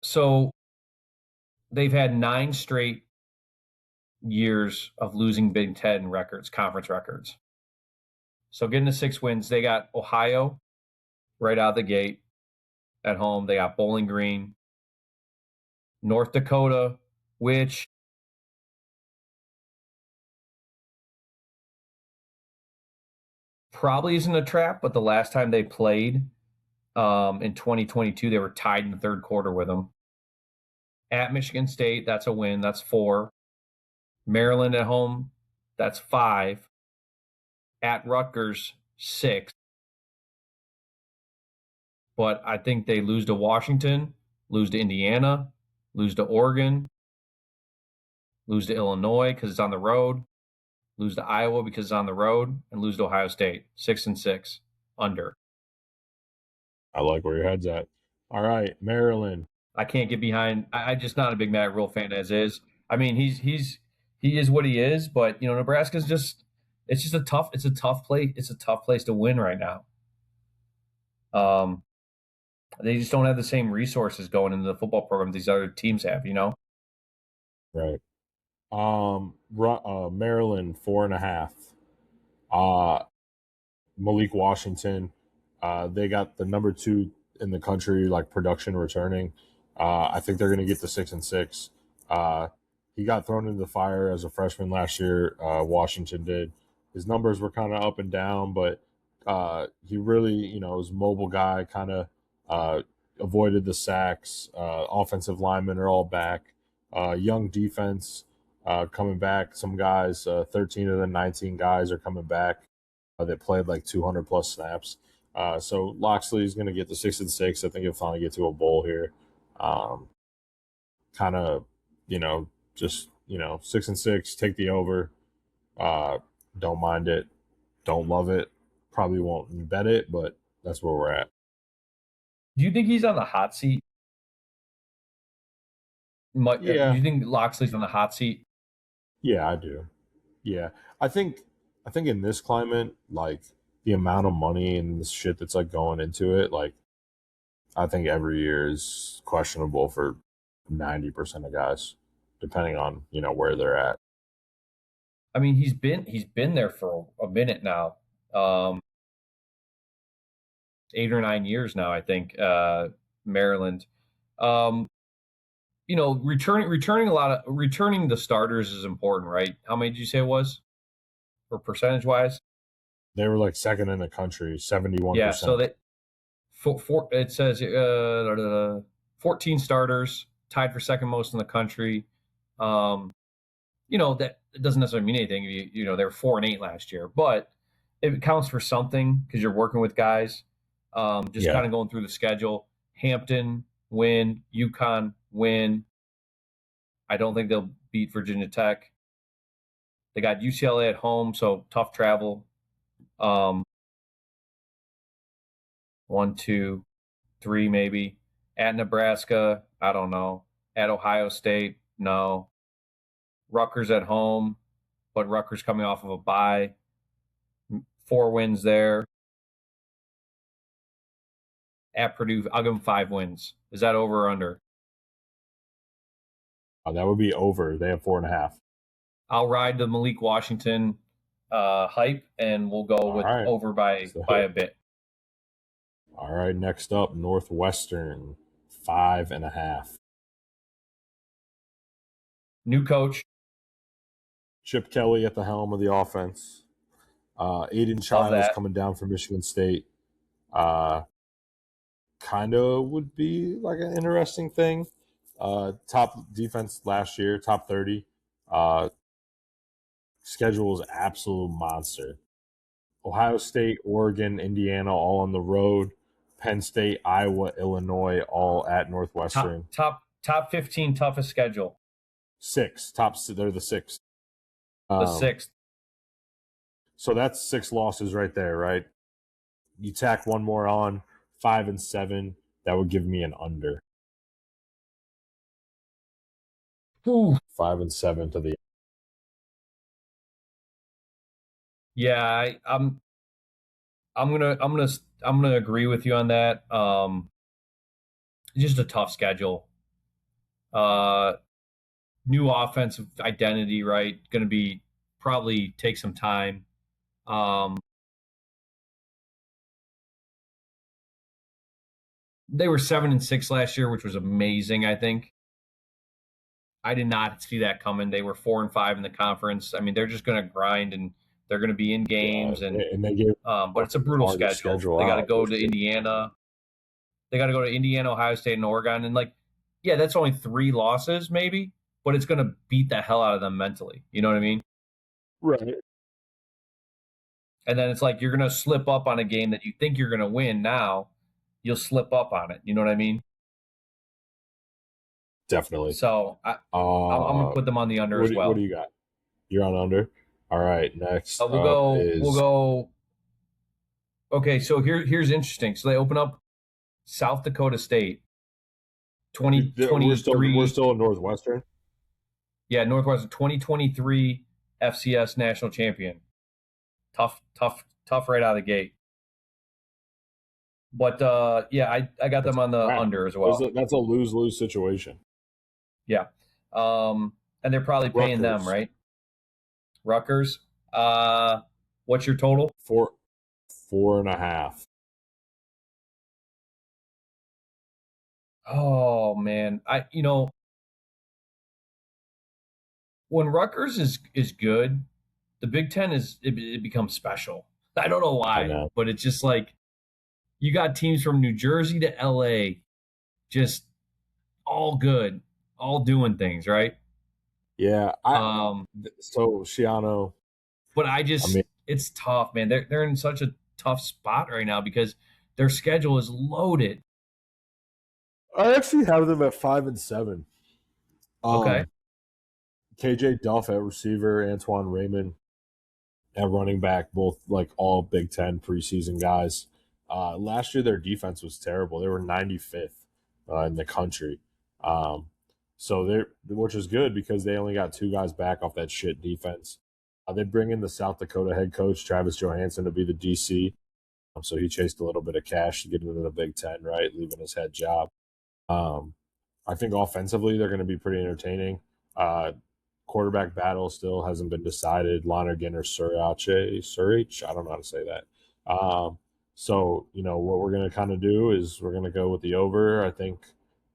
So they've had 9 straight years of losing Big Ten records, conference records. So getting to 6 wins, they got Ohio right out the gate at home. They got Bowling Green, North Dakota, which probably isn't a trap, but the last time they played in 2022, they were tied in the third quarter with them. At Michigan State, that's a win. That's 4. Maryland at home, that's 5. At Rutgers, 6. But I think they lose to Washington, lose to Indiana, lose to Oregon, lose to Illinois because it's on the road, lose to Iowa because it's on the road, and lose to Ohio State. 6-6 under. I like where your head's at. All right, Maryland. I can't get behind. I'm just not a big Matt Rule fan as is. I mean, he is what he is, but Nebraska's just a tough place. It's a tough place to win right now. They just don't have the same resources going into the football program these other teams have. Right. Maryland 4.5. Malik Washington. They got the number 2 in the country, like production returning. I think they're going to get to 6-6. He got thrown into the fire as a freshman last year. Washington did. His numbers were kind of up and down, but he really, was a mobile guy, kind of avoided the sacks. Offensive linemen are all back. Young defense coming back. Some guys, 13 of the 19 guys are coming back that played like 200 plus snaps. So Loxley is going to get to 6-6. I think he'll finally get to a bowl here. Kind of just 6-6, take the over. Uh, don't mind it, don't love it. Probably won't bet it, but that's where we're at. Do you think he's on the hot seat? Do Yeah, you think Loxley's on the hot seat? yeah, I do. Yeah, I think I think in this climate, like the amount of money and the shit that's like going into it, like I think every year is questionable for 90% of guys, depending on where they're at. I mean, he's been there for a minute now, 8 or 9 years now, I think. Maryland, um, returning the starters is important, right? How many did you say it was, or percentage wise? They were like second in the country, seventy-one Yeah, so percent. that it says 14 starters, tied for second most in the country. Um, that it doesn't necessarily mean anything. They were 4-8 last year, but it counts for something because you're working with guys. Just Yeah, kind of going through the schedule. Hampton win, UConn win. I don't think they'll beat Virginia Tech. They got UCLA at home, so tough travel. Um, 1, 2, 3 maybe. At Nebraska, I don't know. At Ohio State, no. Rutgers at home, but Rutgers coming off of a bye. 4 wins there. At Purdue, I'll give them 5 wins. Is that over or under? that would be over. They have 4.5. I'll ride the Malik Washington hype, and we'll go All with right. over by a bit. All right. Next up, Northwestern, 5.5. New coach, Chip Kelly at the helm of the offense. Aiden love Childs that. coming down from Michigan State. Uh, kind of would be like an interesting thing. Top defense last year, top 30. Uh, schedule is absolute monster. Ohio State, Oregon, Indiana, all on the road. Penn State, Iowa, Illinois, all at Top Northwestern. top top 15 toughest schedule. They're the sixth. The Um, sixth. so that's 6 losses right there, right? You tack one more on, 5-7. That would give me an under. Ooh. 5-7 to the. Yeah, I'm gonna agree with you on that. Just a tough schedule. Uh, New offensive identity, right? Going to be probably take some time. Um, they were 7-6 last year, which was amazing. I think I did not see that coming. They were 4-5 in the conference. I mean, they're just going to grind and they're going to be in Yeah, games, and and they gave but it's a the brutal hardest schedule. schedule They got to out go this to year. Indiana. They got to go to Indiana, Ohio State, and Oregon, and yeah, that's only 3 losses, maybe, but it's going to beat the hell out of them mentally. You know what I mean? Right. And then it's like you're going to slip up on a game that you think you're going to win now. You'll slip up on it. You know what I mean? Definitely. So I'm going to Uh, put them on the under as what do well. you got? You're on under. All right. Next We'll up go. We'll is go. Okay, so here's interesting. So they open up South Dakota State, we're 2023. still in Northwestern. Yeah, Northwestern 2023 FCS national champion. Tough, tough, tough right out of the gate. But yeah, I got That's them on the crap. under as well. That's a lose-lose situation. Yeah. And they're probably paying them, Rutgers, right? Rutgers. What's your total? 4.5. Oh man, when Rutgers is good, the Big Ten it becomes special. I don't know I why, know. but it's just like you got teams from New Jersey to LA, just all good, all doing things right. Yeah. Um, So Shiano. but I mean, it's tough, man. They're in such a tough spot right now because their schedule is loaded. I actually have them at 5-7. Okay. Um, KJ Duff at receiver, Antoine Raymond at running back, both like all Big Ten preseason guys. Last year, their defense was terrible. They were 95th in the country. Um, so they're which is good because they only got two guys back off that shit defense. They bring in the South Dakota head coach Travis Johansson to be the DC. So he chased a little bit of cash to get into the Big Ten, right, leaving his head job. Um, I think offensively they're going to be pretty entertaining. Uh, Quarterback battle still hasn't been decided. Lonergan or Surich. I don't know how to say that. So what we're going to kind of do is we're going to go with the over. I think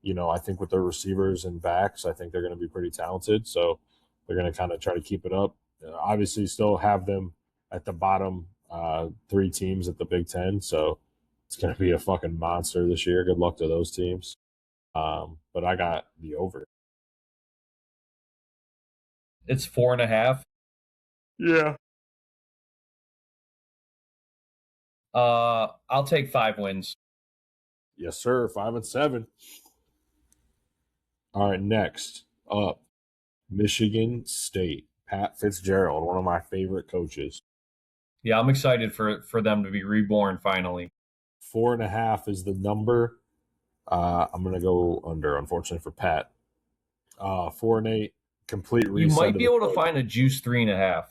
with their receivers and backs, I think they're going to be pretty talented. So they're going to kind of try to keep it up. Obviously, still have them at the bottom three teams at the Big Ten. So it's going to be a fucking monster this year. Good luck to those teams. But I got the over. It's 4.5. Yeah. I'll take 5 wins. Yes, sir. 5-7. All right, next up, Michigan State. Pat Fitzgerald, one of my favorite coaches. Yeah, I'm excited for them to be reborn finally. 4.5 is the number. I'm gonna go under, unfortunately for Pat. 4-8, complete You reset. might be able to find a juice 3.5.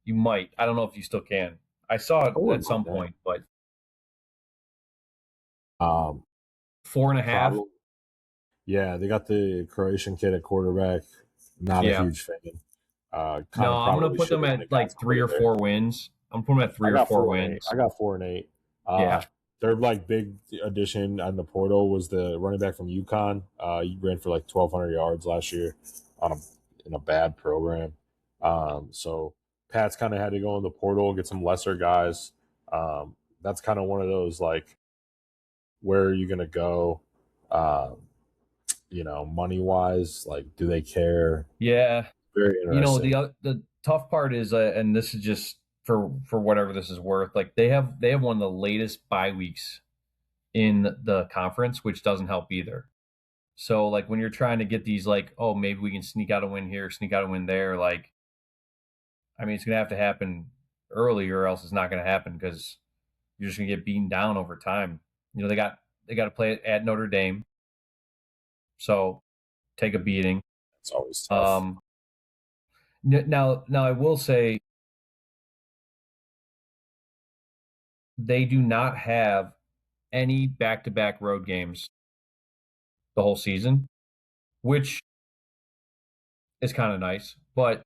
You might. I don't know if you still can. I saw it at some point, but 4.5. Probably. Yeah, they got the Croatian kid at quarterback. Not a huge fan. No, I'm gonna put them at like 3 or 4 wins. I'm putting them at 3 or 4 wins. I got 4-8. Yeah. Their like big addition on the portal was the running back from UConn. He ran for like 1,200 yards last year in a bad program. So Pat's kind of had to go in the portal, get some lesser guys. That's kind of one of those like, where are you going to go? Money wise, like, do they care? Yeah. Very interesting. The tough part is, and this is just for whatever this is worth. Like they have one of the latest bye weeks in the conference, which doesn't help either. So like when you're trying to get these, like, oh, maybe we can sneak out a win here, sneak out a win there. Like, I mean, it's gonna have to happen early, or else it's not gonna happen because you're just gonna get beaten down over time. They got to play it at Notre Dame, so take a beating. It's always tough. Now I will say they do not have any back-to-back road games the whole season, which is kind of nice. But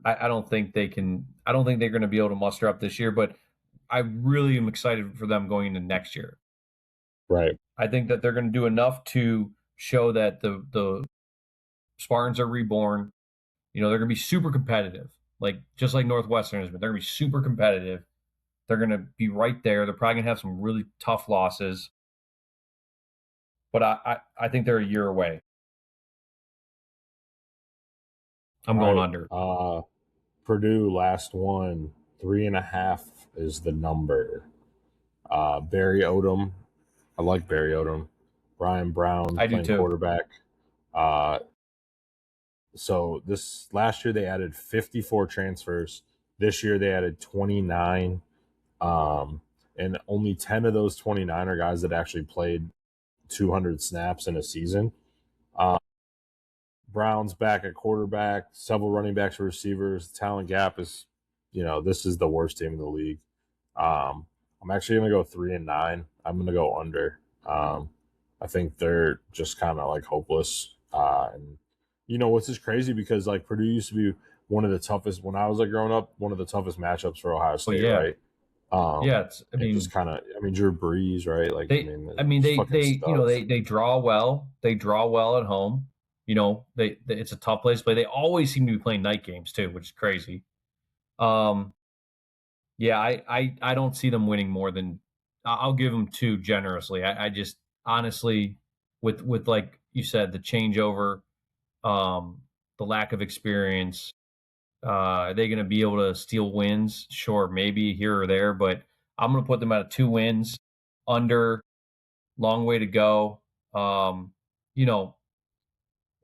I don't think they can. I don't think they're going to be able to muster up this year. But I really am excited for them going into next year. Right. I think that they're going to do enough to show that the Spartans are reborn. They're going to be super competitive, like just like Northwestern has been. They're going to be super competitive. They're going to be right there. They're probably going to have some really tough losses. But I think they're a year away. I'm going under. Purdue, last one, 3.5 is the number. Barry Odom. I like Barry Odom. Brian Brown playing quarterback. So this last year they added 54 transfers. This year they added 29. And only 10 of those 29 are guys that actually played 200 snaps in a season. Brown's back at quarterback, several running backs and receivers. The talent gap is, this is the worst team in the league. I'm actually going to go 3-9. I'm going to go under. I think they're just kind of like hopeless. And what's just crazy because like Purdue used to be one of the toughest when I was like growing up, one of the toughest matchups for Ohio State, right? Just kind of, Drew Brees, right? Like, they draw well. They draw well at home. It's a tough place to play. They always seem to be playing night games too, which is crazy. I don't see them winning more than. I'll give them 2 generously. I just honestly, with like you said, the changeover, the lack of experience. Are they going to be able to steal wins? Sure, maybe here or there, but I'm going to put them at 2 wins, under. Long way to go.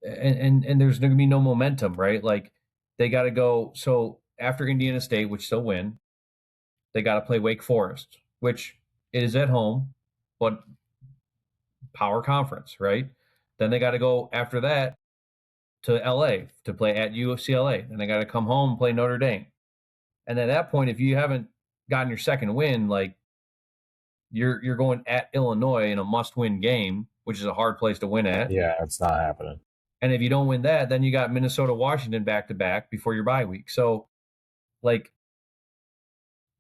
and there's going to be no momentum, right? Like they got to go. So after Indiana State, which they'll win, they got to play Wake Forest, which is at home, but power conference, right? Then they got to go after that to LA to play at UCLA. And they got to come home and play Notre Dame. And at that point, if you haven't gotten your second win, like you're going at Illinois in a must-win game, which is a hard place to win at. Yeah, it's not happening. And if you don't win that, then you got Minnesota, Washington back to back before your bye week. So, like,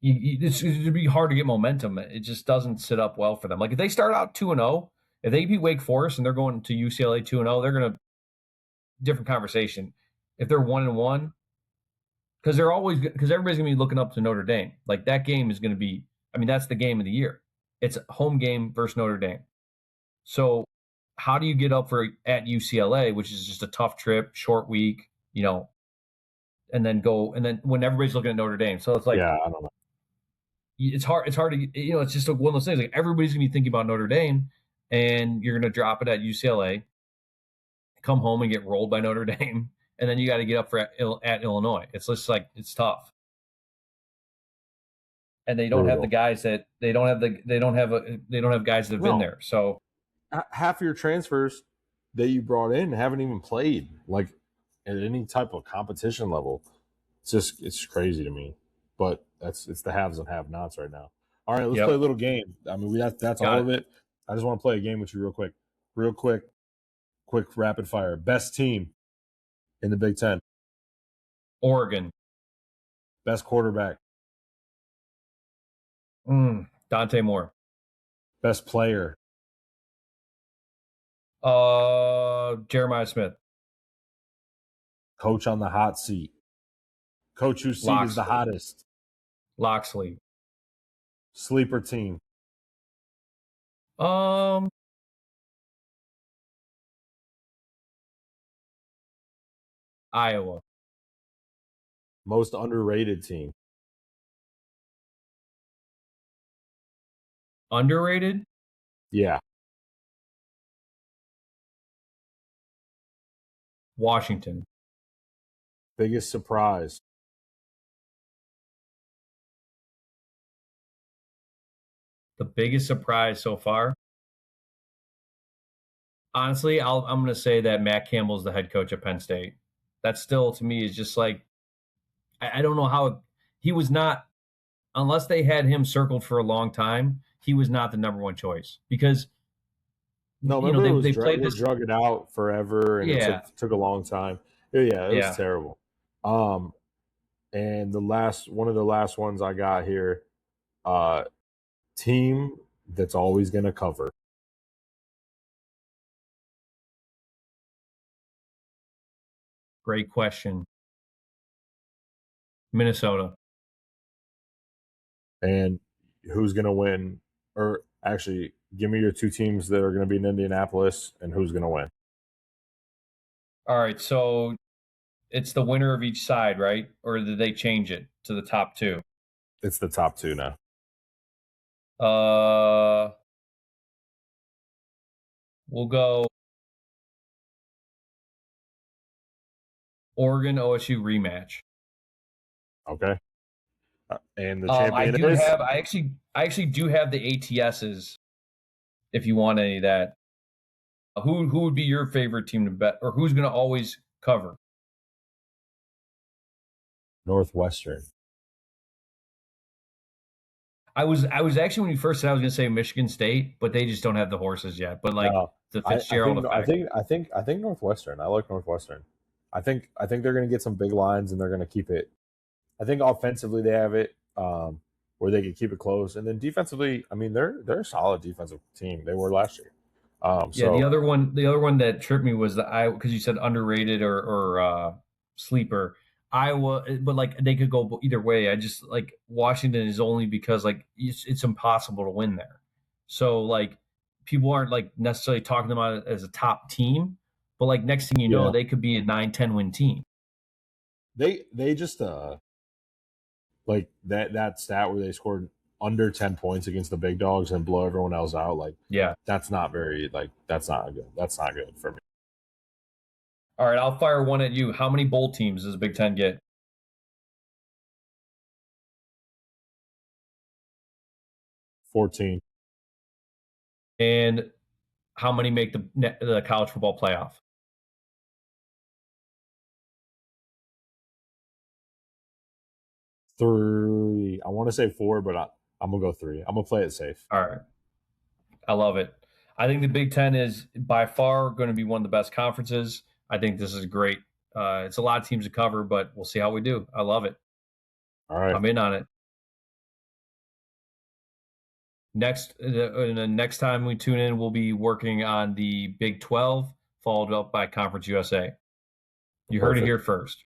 it'd be hard to get momentum. It just doesn't sit up well for them. Like if they start out 2-0, if they beat Wake Forest and they're going to UCLA 2-0, they're going to different conversation. If they're 1-1, because everybody's going to be looking up to Notre Dame. Like that game is going to be. I mean, that's the game of the year. It's a home game versus Notre Dame. So, how do you get up for at UCLA, which is just a tough trip, short week, and then go and then when everybody's looking at Notre Dame. So it's like, yeah, I don't know. It's hard to, it's just one of those things. Like everybody's gonna be thinking about Notre Dame, and you're gonna drop it at UCLA, come home and get rolled by Notre Dame, and then you got to get up for at Illinois. It's just like it's tough, and they don't have the guys that they don't have guys that have been there. So half your transfers that you brought in haven't even played like at any type of competition level. It's crazy to me, but it's the haves and have-nots right now. All right, let's play a little game. I mean, that's all of it. I just want to play a game with you real quick, rapid fire. Best team in the Big Ten. Oregon. Best quarterback. Dante Moore. Best player. Jeremiah Smith. Coach on the hot seat. Coach whose seat is the hottest. Loxley. Sleeper team. Iowa. Most underrated team. Underrated? Yeah. Washington. Biggest surprise. The biggest surprise so far? Honestly, I'm going to say that Matt Campbell's the head coach at Penn State. That still, to me, is just like, I don't know how he was not, unless they had him circled for a long time, he was not the number one choice because no, remember they played this, drug it out forever and it took a long time. Yeah, it was terrible. And one of the last ones I got here, team that's always going to cover. Great question. Minnesota. And who's going to win? Or actually, give me your two teams that are going to be in Indianapolis and who's going to win. All right, so it's the winner of each side, right? Or did they change it to the top two? It's the top two now. We'll go Oregon OSU rematch. Okay. And the champion is? I actually do have the ATSs. If you want any of that, who would be your favorite team to bet, or who's going to always cover? Northwestern. I was actually when you first said I was going to say Michigan State, but they just don't have the horses yet. But like the Fitzgerald effect. I think Northwestern. I like Northwestern. I think they're going to get some big lines and they're going to keep it. I think offensively they have it where they can keep it close, and then defensively, I mean they're a solid defensive team. They were last year. The other one that tripped me was because you said underrated or sleeper. Iowa, but like they could go either way. I just like Washington is only because like it's impossible to win there. So like people aren't like necessarily talking about it as a top team, but like next thing you know, they could be a 9-10 win team. They just like that stat where they scored under 10 points against the big dogs and blow everyone else out. Like, that's not good. That's not good for me. All right, I'll fire one at you. How many bowl teams does the Big Ten get? 14. And how many make the college football playoff? 3. I want to say 4, but I'm going to go 3. I'm going to play it safe. All right. I love it. I think the Big Ten is by far going to be one of the best conferences. I think this is great. It's a lot of teams to cover, but we'll see how we do. I love it. All right. I'm in on it. The next time we tune in, we'll be working on the Big 12, followed up by Conference USA. You heard it Perfect. here first.